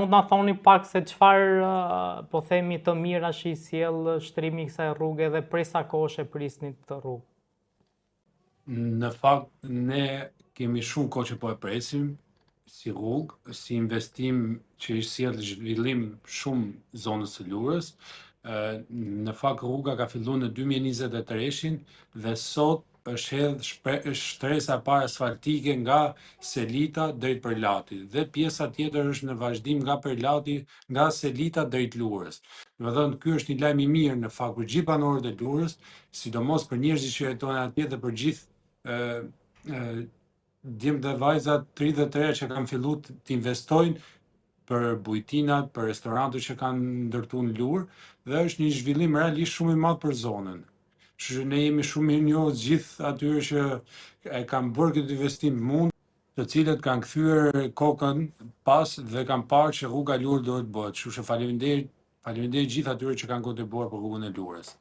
mund na thoni pak se çfarë po themi të mira që i sjell shtrimi i kësaj rruge dhe prej sa kohësh e prisnit këtë rrugë? Në fakt, ne kemi shumë kohë që po e presim si rrugë, si investim që i sjell zhvillim shumë zonës së Lurës. Në fakt rruga ka filluar në 2023 dhe sot është hedhë shtresa para asfaltike nga Selita drejt Përlati dhe pjesa tjetër është në vazhdim nga Përlati, nga Selita drejt Lurës. Do të thonë, ky është një lajm i mirë në fakt për gjithë banorët e Lurës, sidomos për njerëzit që jetojnë atje dhe për gjithë djemt dhe vajzat 33 që kanë filluar të investojnë për bujtinat, për restorantet që kanë ndërtuar në Lurë, dhe është një zhvillim realisht shumë i madh për zonën. Kështu që ne jemi shumë mirënjohës gjithë atyre që e kanë bërë këtë investim mund, të cilët kanë kthyer kokën pas dhe kanë parë që rruga Lurë duhet bëhet. Kështu që faleminderit gjithë atyre që kanë kontribuar për rrugën e Lurës.